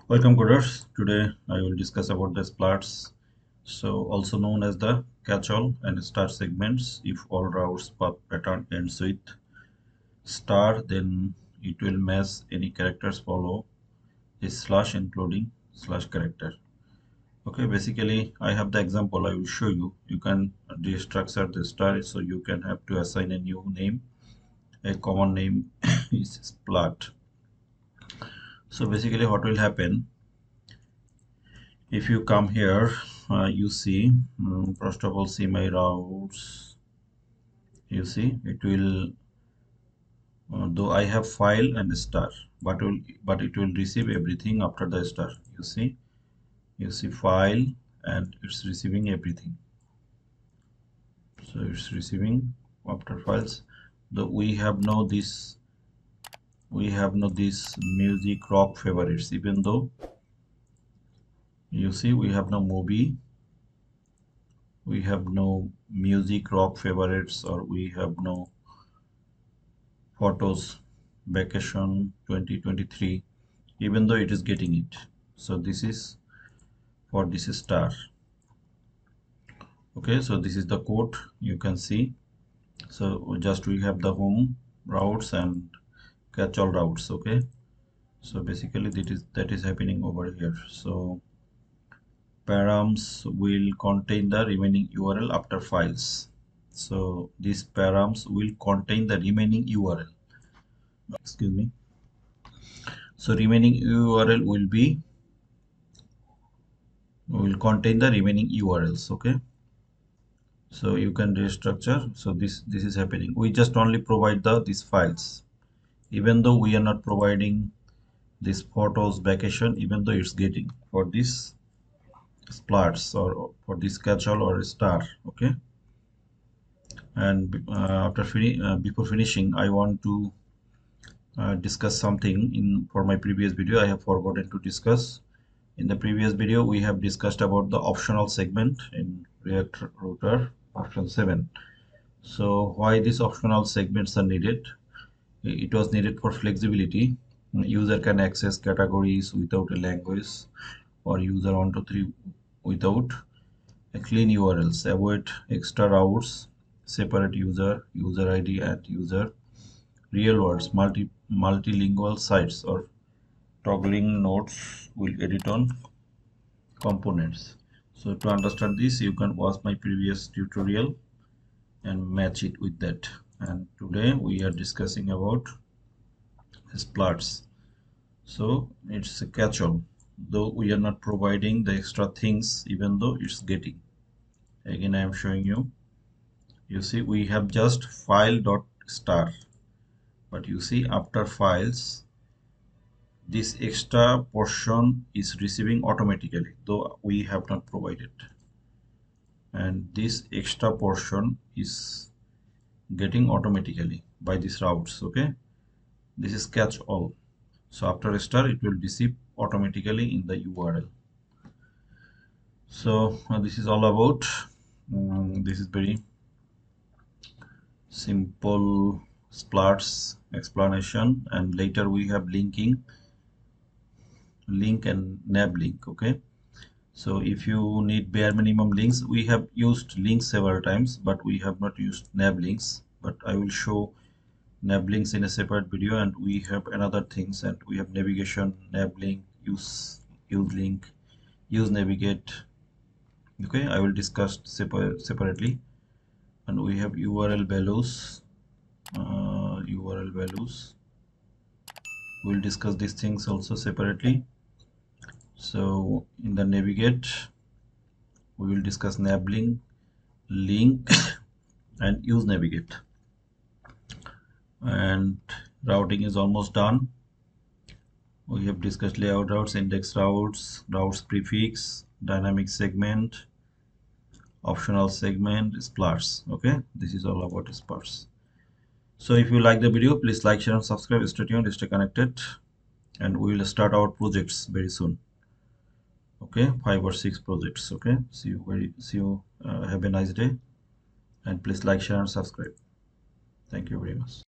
Welcome coders. Today I will discuss about the splats, so also known as the catch-all and star segments. If all routes path pattern ends with star, then it will match any characters follow this slash including slash character. Okay, basically I have the example I will show you. You can destructure the star, so you can have to assign a new name. A common name is splat. So basically what will happen if you come here, you see, first of all, see my routes. You see, it will, though I have file and star, but it will receive everything after the star. You see file and it's receiving everything. So it's receiving after files. Though we have no this music rock favorites. Even though you see we have no movie, we have no music rock favorites, or we have no photos vacation 2023, even though it is getting it. So this is for this star. Okay, so this is the code you can see. So just we have the home routes and catch all routes. Okay, so basically that is happening over here. So params will contain the remaining URL after files. So these params will contain the remaining URL. Excuse me. So remaining URL will contain the remaining URLs. Okay, so you can restructure. So this is happening. We just only provide these files, even though we are not providing this photos vacation, even though it's getting for this splats or for this catch-all or star. Okay, and before finishing, I want to discuss something in for my previous video I have forgotten to discuss. In the previous video we have discussed about the optional segment in React router option 7. So why these optional segments are needed? It was needed for flexibility. User can access categories without a language, or user 123 without a clean URLs, avoid extra routes, separate user ID and user real words, multilingual sites, or toggling nodes will edit on components. So to understand this, you can watch my previous tutorial and match it with that. And today we are discussing about splats. So it's a catch-all, though we are not providing the extra things, even though it's getting. Again, I am showing you. You see, we have just file.star, but you see after files, this extra portion is receiving automatically, though we have not provided, and this extra portion is getting automatically by these routes. Okay, this is catch all. So after a star it will receive automatically in the URL. So this is all about this is very simple splats explanation, and later we have link and nav link. Okay, so if you need bare minimum links, we have used links several times, but we have not used nav links. But I will show nav links in a separate video, and we have another things, and we have navigation, nav link, use link, use navigate. Okay, I will discuss separately. And we have URL values. URL values. We'll discuss these things also separately. So in the navigate, we will discuss nav link, and use navigate. And routing is almost done. We have discussed layout routes, index routes, routes prefix, dynamic segment, optional segment, splats. Okay, this is all about splats. So if you like the video, please like, share and subscribe. Stay tuned, stay connected, and we will start our projects very soon. Okay, 5 or 6 projects. Okay, see you. Have a nice day, and please like, share and subscribe. Thank you very much.